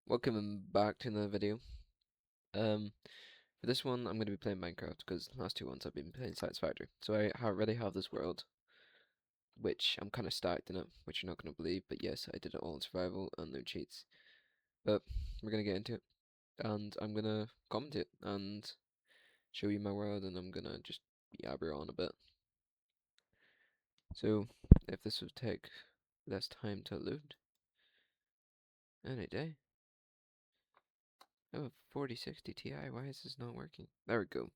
Welcome back to another video. Um, for this one, I'm going to be playing Minecraft because the last two ones I've been playing Satisfactory. So I already have this world, which I'm kind of stacked in it, which you're not going to believe. But yes, I did it all in survival and no cheats. But we're going to get into it, and I'm going to comment it and show you my world, and I'm going to just yabber on a bit. So if this would take less time to load, any day. I have a 4060 Ti. Why is this not working? There we go.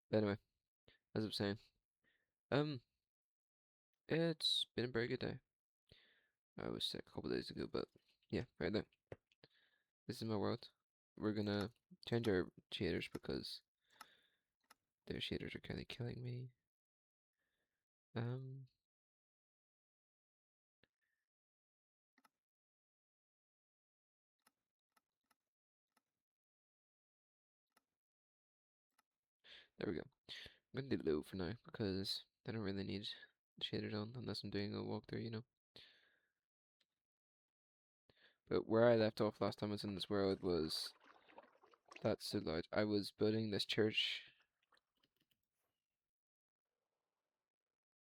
But anyway, as I'm saying, um. it's been a very good day. I was sick a couple days ago, but yeah, right there. This is my world. We're gonna change our shaders because their shaders are kind of killing me. Um, there we go. I'm gonna do low for now because I don't really need shaders on unless I'm doing a walkthrough. But where I left off last time I was in this world was that's so loud. I was building this church,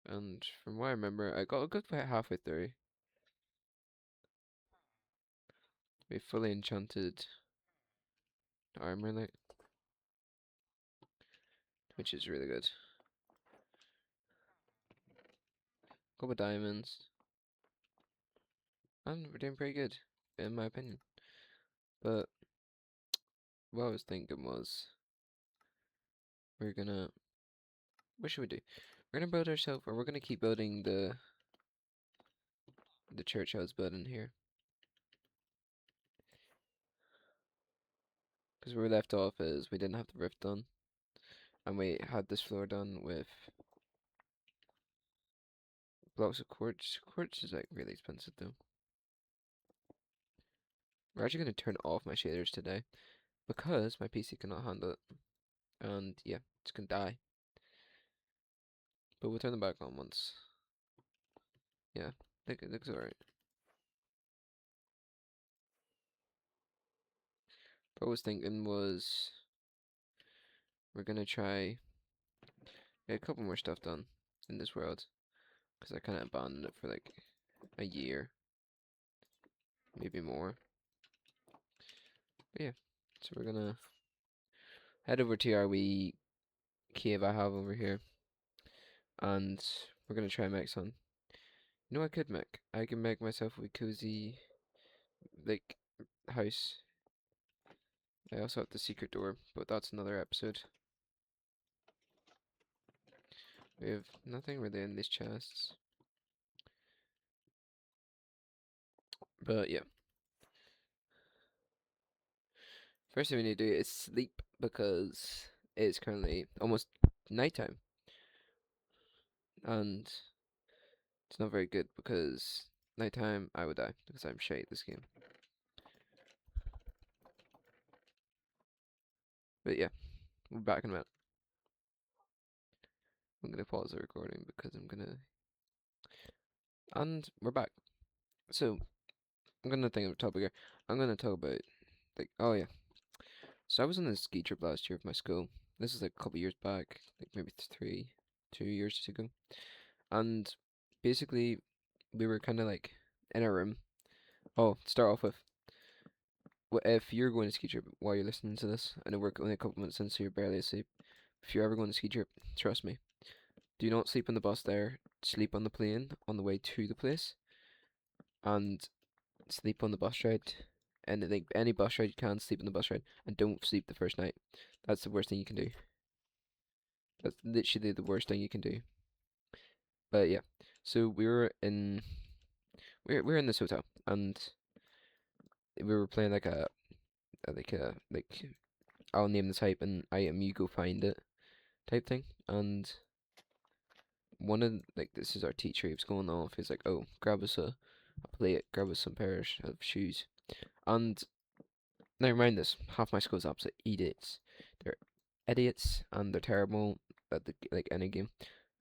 and from what I remember, I got a good bit halfway through. We fully enchanted armor, like, which is really good. Couple diamonds, and we're doing pretty good, in my opinion. But what I was thinking was, we're gonna, what should we do? We're gonna build ourselves, or we're gonna keep building the church I was building here. Because where we left off is we didn't have the roof done, and we had this floor done with blocks of quartz. Quartz is like really expensive though. We're actually gonna turn off my shaders today because my PC cannot handle it, and yeah, it's gonna die. But we'll turn them back on once. Yeah, it looks alright. What I was thinking was we're gonna try get a couple more stuff done in this world because I kind of abandoned it for like a year, maybe more. But yeah, so we're gonna head over to our wee cave I have over here, and we're gonna try and make some. You know what I could make? I can make myself a wee cozy like house. I also have the secret door, but that's another episode. We have nothing really in these chests, but yeah. First thing we need to do is sleep because it's currently almost nighttime, and it's not very good because nighttime I would die because I'm shite at this game. But yeah, we're back in a minute. I'm gonna pause the recording because and we're back. So I'm gonna think of a topic here. I'm gonna talk about like oh yeah. So I was on this ski trip last year with my school. This is like a couple years back, like maybe 2 years ago. And basically we were kind of like in a room. Oh, to start off with, if you're going to ski trip while you're listening to this, I know we're only a couple minutes in, so you're barely asleep. If you're ever going to ski trip, trust me, do not sleep on the bus there. Sleep on the plane on the way to the place, and sleep on the bus ride. And like any bus ride you can, sleep on the bus ride, and don't sleep the first night. That's the worst thing you can do. That's literally the worst thing you can do. But yeah, so we were in this hotel, and we were playing like a I'll name the type and item, you go find it type thing. And one of like this is our teacher. He was going off. He's like, "Oh, grab us a plate, grab us some pairs of shoes." And never mind this. Half my school's absolute idiots. They're idiots and they're terrible at the like any game.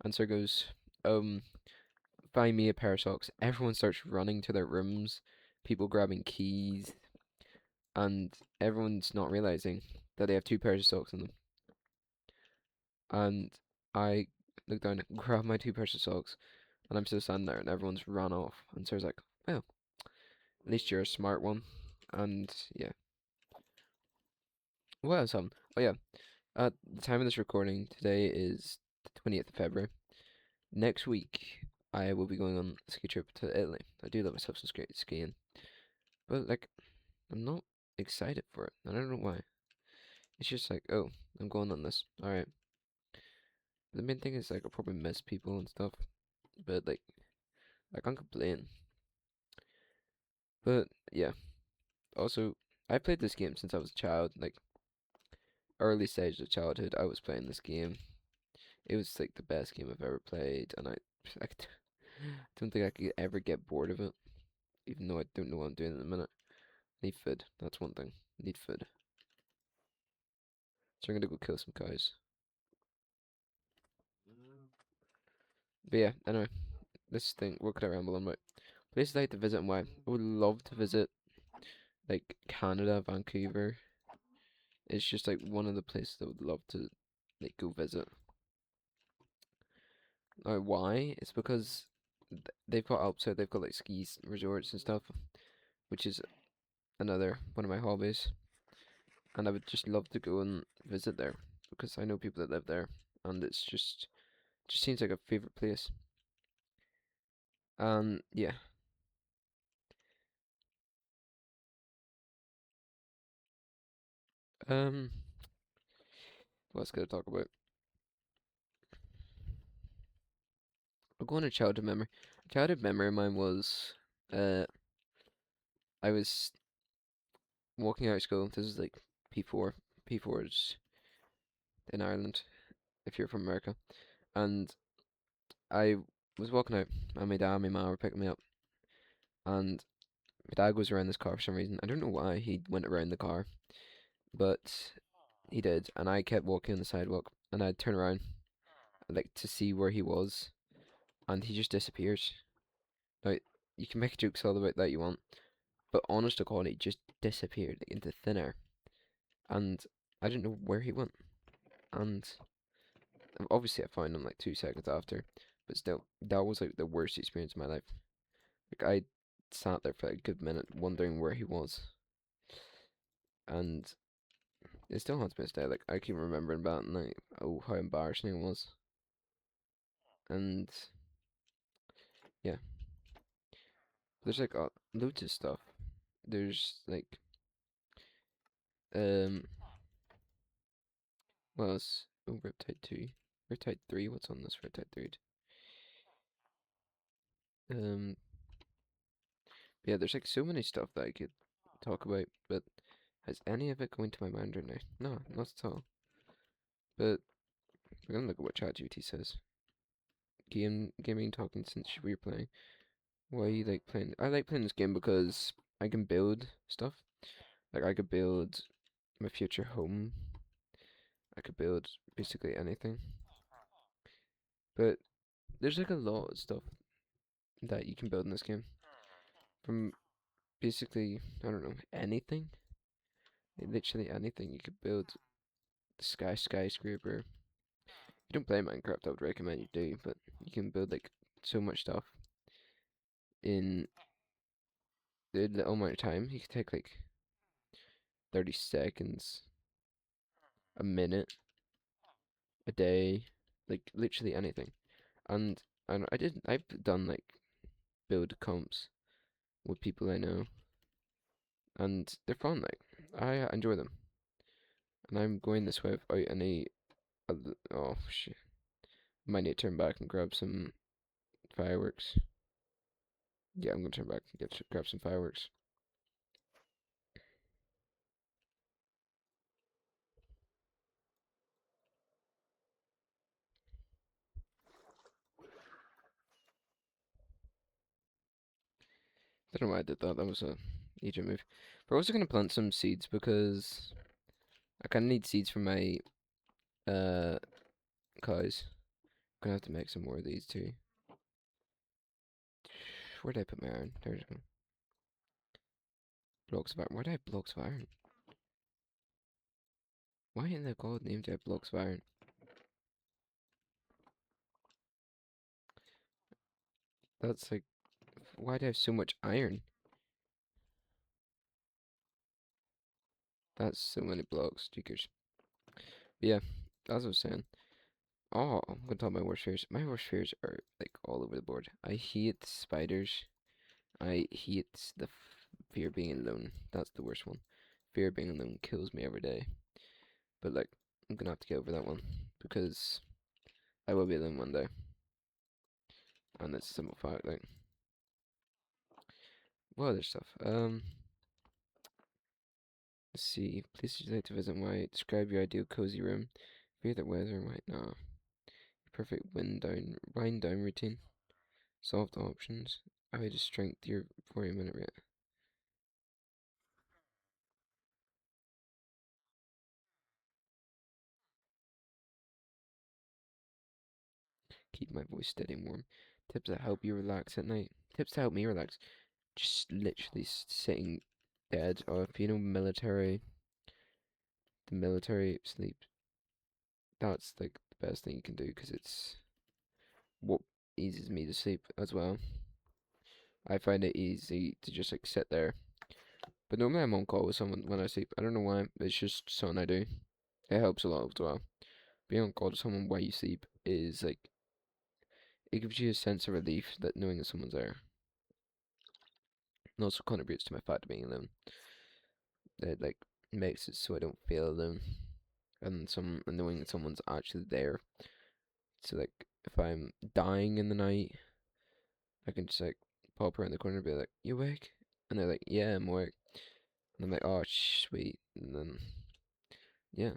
And so goes, um, find me a pair of socks. Everyone starts running to their rooms. People grabbing keys. and everyone's not realizing that they have two pairs of socks on them. And I look down and grab my two pairs of socks, and I'm still standing there, and everyone's run off. And Sarah's like, "Well, at least you're a smart one." And yeah, what else happened? Oh yeah, at the time of this recording, today is the 20th of February. Next week, I will be going on a ski trip to Italy. I do love myself some skiing, but like, I'm not excited for it. I don't know why. It's just like, oh, I'm going on this. All right. The main thing is like I'll probably miss people and stuff, but like I can't complain. But yeah, also I played this game since I was a child. Like early stage of childhood, I was playing this game. It was like the best game I've ever played, and I don't think I could ever get bored of it, even though I don't know what I'm doing in a minute. Need food. That's one thing. Need food. So I'm gonna go kill some cows. But yeah, anyway, this thing. What could I ramble on about? Places I like to visit and why? I would love to visit like Canada, Vancouver. It's just like one of the places I would love to like go visit. Why? It's because they've got Alps out, they've got like skis resorts and stuff, which is another one of my hobbies. And I would just love to go and visit there because I know people that live there, and it's just seems like a favorite place. And yeah, um, what else could I talk about? I'll go on a childhood memory. A childhood memory of mine was, uh, I was walking out of school. This is like P4. P4 is in Ireland, if you're from America. And I was walking out, and my dad and my mom were picking me up. And my dad goes around this car for some reason. I don't know why he went around the car, but he did. And I kept walking on the sidewalk, and I'd turn around, like, to see where he was, and he just disappears. Now, you can make jokes all about that you want, but honest to God, he just disappeared, like, into thin air. And I didn't know where he went. And obviously, I found him like 2 seconds after, but still, that was like the worst experience of my life. Like, I sat there for like, a good minute wondering where he was, and it still haunts me to this day. Like, I keep remembering about it and like, oh, how embarrassing it was. And yeah, there's like loads of stuff. There's like, um, what else? Oh, Riptide 2. Riptide 3, what's on this Riptide 3? Um, yeah, there's like so many stuff that I could talk about, but has any of it going to my mind right now? No, not at all. But we're gonna look at what ChatGPT says. Gaming talking since we were playing. Why you like playing? I like playing this game because I can build stuff. Like I could build my future home. I could build basically anything. But there's like a lot of stuff that you can build in this game. From basically, I don't know, anything. Like, literally anything you could build. The skyscraper. If you don't play Minecraft, I would recommend you do, but you can build like so much stuff in the little amount of time. You could take like 30 seconds, a minute, a day, like literally anything. And I've done like build comps with people I know, and they're fun. Like I enjoy them, and I'm going this way without any. Oh shit! Might need to turn back and grab some fireworks. Yeah, I'm gonna turn back and grab some fireworks. Don't know why I did that. That was a Egypt move. We're also gonna plant some seeds because I kind of need seeds for my uh cows. Gonna have to make some more of these too. Where did I put my iron? There's one. Blocks of iron. Why do I have blocks of iron? Why in the god name do I have blocks of iron? That's like, why do I have so much iron? That's so many blocks, Jeekers. But yeah, as I was saying. Oh, I'm gonna talk about worst fears. My worst fears are like all over the board. I hate spiders. I hate the fear of being alone. That's the worst one. Fear of being alone kills me every day. But like, I'm gonna have to get over that one because I will be alone one day, and it's a simple fact. Like, what other stuff? Let's see. Places you'd like to visit. Why? Describe your ideal cozy room. Favorite weather. Why? Nah. Perfect wind down routine. Solved options. How to strength your 40-minute rate. Keep my voice steady and warm. Tips that help you relax at night. Tips to help me relax. Just literally sitting dead. Or if you know the military sleep. That's like the best thing you can do because it's what eases me to sleep as well. I find it easy to just like sit there. But normally I'm on call with someone when I sleep. I don't know why. It's just something I do. It helps a lot as well. Being on call to someone while you sleep is like it gives you a sense of relief that knowing that someone's there. And also contributes to my fact of being alone. It like makes it so I don't feel alone. And knowing that someone's actually there. So like if I'm dying in the night, I can just like pop around the corner and be like, "You awake?" And they're like, "Yeah, I'm awake." And I'm like, "Oh, sweet." And then yeah,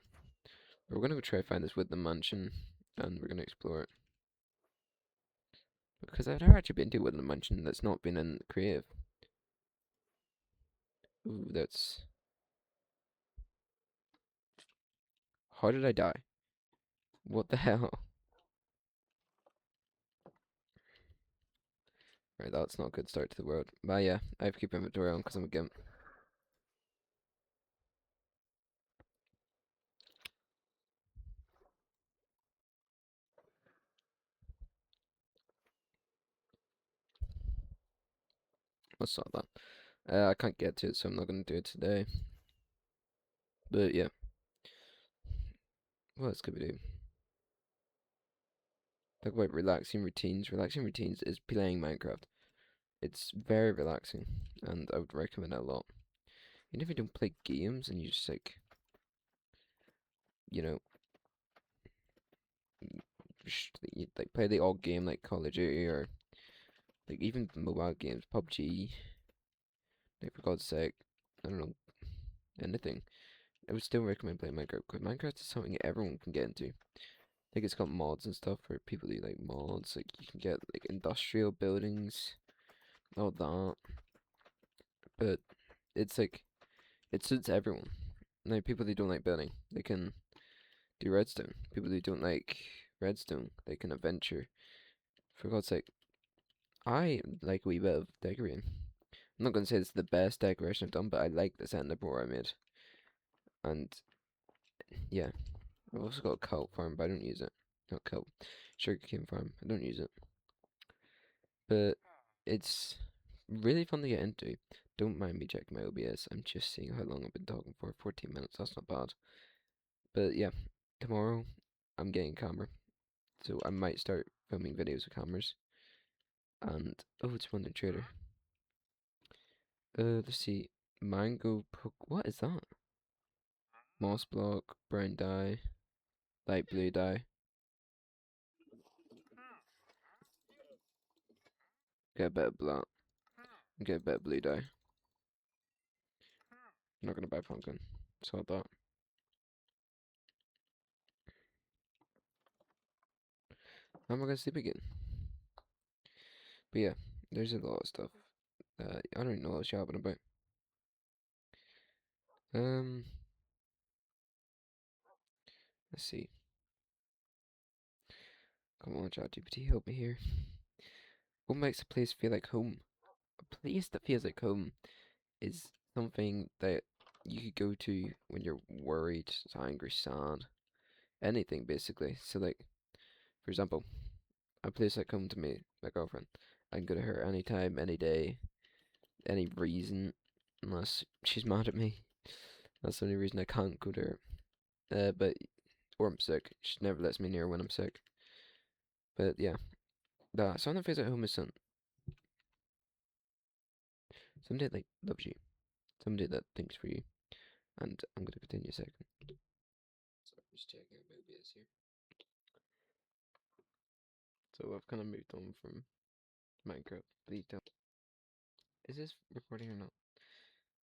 we're gonna go try to find this Woodland Mansion, and we're gonna explore it because I've never actually been to Woodland Mansion that's not been in creative. Ooh, that's how did I die? What the hell? Right, that's not a good start to the world. But yeah, I have to keep inventory on because I'm a gimp. Let's start that. I can't get to it, so I'm not gonna do it today. But yeah, what else could we do? Talk about relaxing routines. Relaxing routines is playing Minecraft. It's very relaxing, and I would recommend it a lot. Even if you don't play games and you just like, you know, like play the odd game like Call of Duty or like even mobile games, PUBG. Like for God's sake, I don't know anything. I would still recommend playing Minecraft because Minecraft is something everyone can get into. Like it's got mods and stuff for people who like mods. Like you can get like industrial buildings, all that. But it's like it suits everyone. Like people who don't like building, they can do redstone. People who don't like redstone, they can adventure. For God's sake, I like a wee bit of decorating. I'm not gonna say it's the best decoration I've done, but I like this ender board I made. And yeah, I've also got a kelp farm, but I don't use it. Not kelp, sugarcane farm. I don't use it, but it's really fun to get into. Don't mind me checking my OBS. I'm just seeing how long I've been talking for. 14 minutes. That's not bad. But yeah, tomorrow I'm getting a camera, so I might start filming videos with cameras. And oh, it's Wonder Trader. Let's see. Mango poke. What is that? Moss block, brown dye, light blue dye. Get a bit of black. Get a bit of blue dye. I'm not gonna buy pumpkin. So that. How am I gonna sleep again? But yeah, there's a lot of stuff. I don't know what I was yapping about. Um, let's see. Come on, ChatGPT, help me here. What makes a place feel like home? A place that feels like home is something that you could go to when you're worried, angry, sad, anything basically. So like, for example, a place that come to me, my girlfriend, I can go to her anytime, any day, any reason, unless she's mad at me. That's the only reason I can't go to her. But or I'm sick. She never lets me near her when I'm sick. But yeah, that someone that feels at home is somebody that like loves you, somebody that thinks for you. And I'm gonna continue a second. So I'm just checking out movies here. So I've kind of moved on from Minecraft. Please tell. Is this recording or not?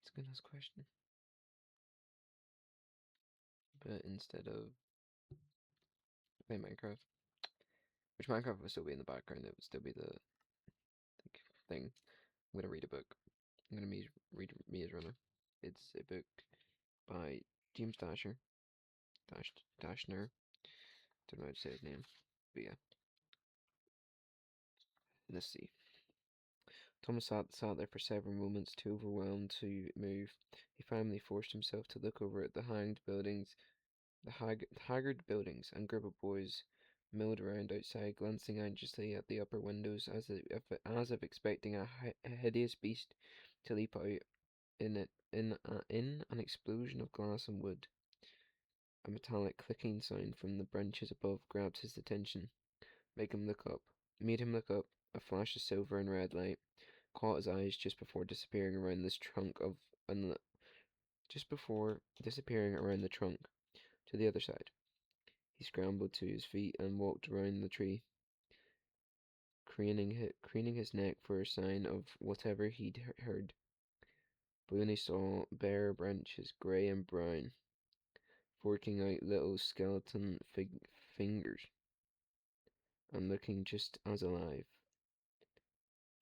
It's a good ask question. But instead of play Minecraft, which Minecraft would still be in the background, it would still be the thing. I'm gonna read a book. I'm gonna read Maze Runner. It's a book by James Dashner. Don't know how to say his name, but yeah. Let's see. Thomas sat there for several moments, too overwhelmed to move. He finally forced himself to look over at the haggard buildings and group of boys milled around outside, glancing anxiously at the upper windows as if expecting a hideous beast to leap out in an explosion of glass and wood. A metallic clicking sound from the branches above grabbed his attention. Made him look up. A flash of silver and red light caught his eyes just before disappearing around the trunk to the other side. He scrambled to his feet and walked around the tree, craning his neck for a sign of whatever he'd heard. But when he saw bare branches, grey and brown, forking out little skeleton fingers and looking just as alive.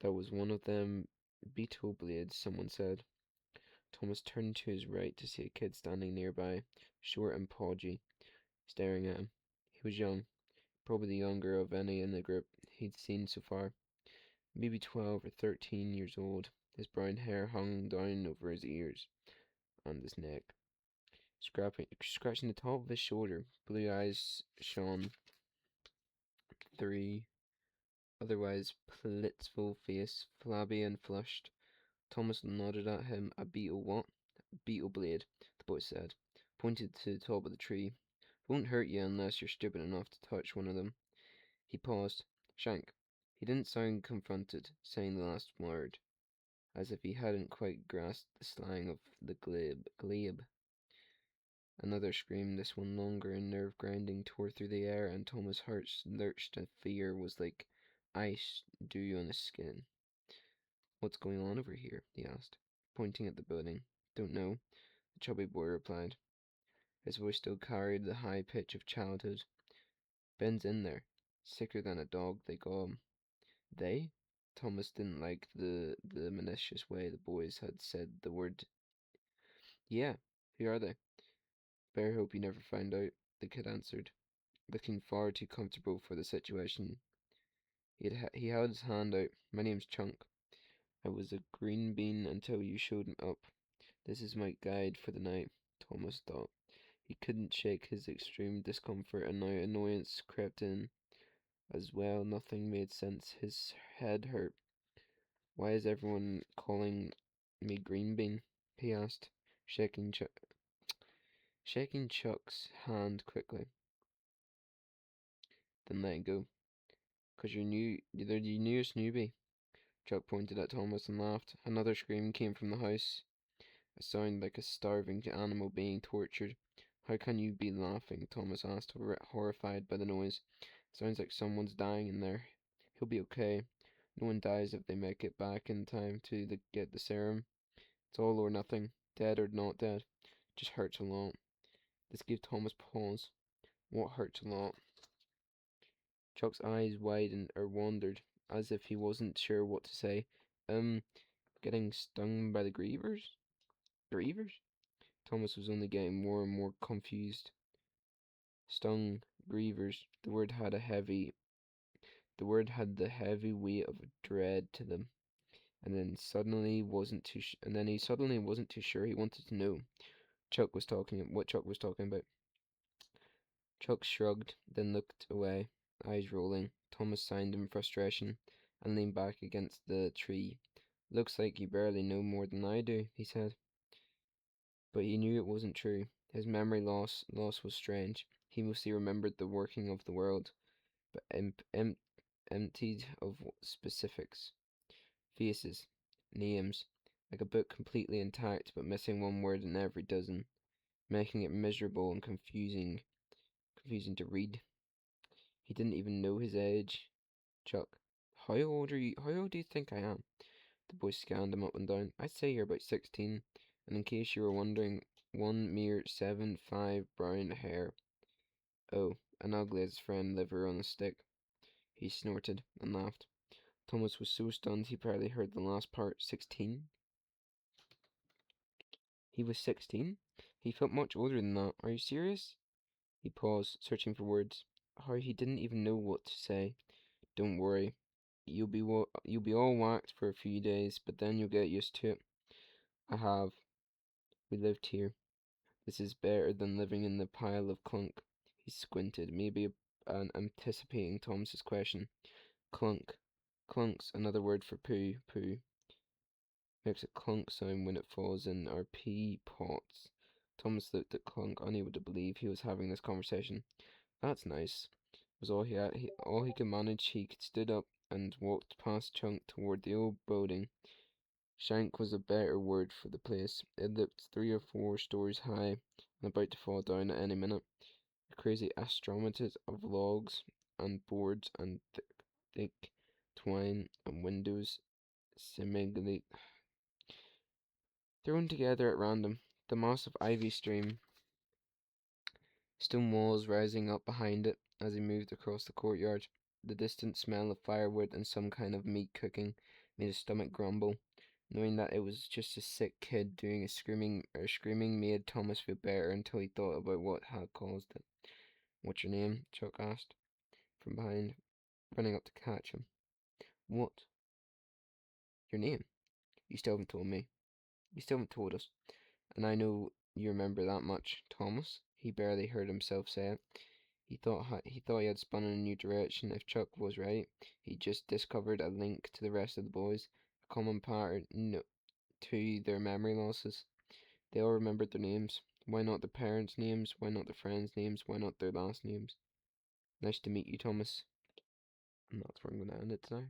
That was one of them beetle blades, someone said. Thomas turned to his right to see a kid standing nearby, short and podgy, staring at him. He was young, probably the younger of any in the group he'd seen so far, maybe 12 or 13 years old. His brown hair hung down over his ears and his neck. Scratching the top of his shoulder, blue eyes shone through otherwise blissful face, flabby and flushed. Thomas nodded at him. A beetle what? Beetle blade, the boy said, pointed to the top of the tree. Won't hurt you unless you're stupid enough to touch one of them. He paused. Shank. He didn't sound confronted, saying the last word, as if he hadn't quite grasped the slang of the glebe. Another scream, this one longer and nerve-grinding, tore through the air, and Thomas' heart lurched, and fear was like ice dew on his skin. What's going on over here? He asked, pointing at the building. Don't know, the chubby boy replied. His voice still carried the high pitch of childhood. Ben's in there, sicker than a dog, they go him. They? Thomas didn't like the malicious way the boys had said the word. Yeah, who are they? Better hope you never find out, the kid answered, looking far too comfortable for the situation. He held his hand out. My name's Chunk. I was a green bean until you showed me up. This is my guide for the night, Thomas thought. He couldn't shake his extreme discomfort, and now annoyance crept in as well. Nothing made sense. His head hurt. Why is everyone calling me Green Bean? He asked, shaking, shaking Chuck's hand quickly, then letting go. 'Cause you're the newest newbie. Chuck pointed at Thomas and laughed. Another scream came from the house, a sound like a starving animal being tortured. How can you be laughing? Thomas asked, horrified by the noise. Sounds like someone's dying in there. He'll be okay. No one dies if they make it back in time to get the serum. It's all or nothing, dead or not dead. Just hurts a lot. This gave Thomas pause. What hurts a lot? Chuck's eyes widened or wandered, as if he wasn't sure what to say. Um, getting stung by the grievers? Grievers? Thomas was only getting more and more confused. Stung, grievers. The word had the heavy weight of dread to them. And then he suddenly wasn't too sure. He wanted to know. What Chuck was talking about. Chuck shrugged, then looked away, eyes rolling. Thomas signed in frustration and leaned back against the tree. Looks like you barely know more than I do, he said. But he knew it wasn't true. His memory loss was strange. He mostly remembered the working of the world, but emptied of specifics, faces, names, like a book completely intact but missing one word in every dozen, making it miserable and confusing to read. He didn't even know his age. Chuck, how old are you? How old do you think I am? The boy scanned him up and down. I'd say you're about 16, and in case you were wondering, one mere 7'5" brown hair. Oh, and ugly as his friend liver on a stick. He snorted and laughed. Thomas was so stunned he barely heard the last part. 16? He was 16? He felt much older than that. Are you serious? He paused, searching for words. How he didn't even know what to say. Don't worry. You'll be all whacked for a few days, but then you'll get used to it. I have. We lived here. This is better than living in the pile of clunk. He squinted, maybe anticipating Thomas's question. Clunk. Clunk's another word for poo. Makes a clunk sound when it falls in our pea pots. Thomas looked at Clunk, unable to believe he was having this conversation. That's nice. Was all he had. All he could manage. He stood up and walked past Chunk toward the old building. Shank was a better word for the place. It looked 3 or 4 stories high and about to fall down at any minute. A crazy astrametus of logs and boards and thick twine and windows seemingly thrown together at random. The massive ivy stream, stone walls rising up behind it as he moved across the courtyard. The distant smell of firewood and some kind of meat cooking made his stomach grumble. Knowing that it was just a sick kid doing a screaming made Thomas feel better until he thought about what had caused it. What's your name? Chuck asked from behind, running up to catch him. What? Your name? You still haven't told me. You still haven't told us. And I know you remember that much. Thomas? He barely heard himself say it. He thought he had spun in a new direction. If Chuck was right, he just discovered a link to the rest of the boys, a common pattern to their memory losses. They all remembered their names. Why not their parents' names? Why not their friends' names? Why not their last names? Nice to meet you, Thomas. And that's where I'm going to end it today.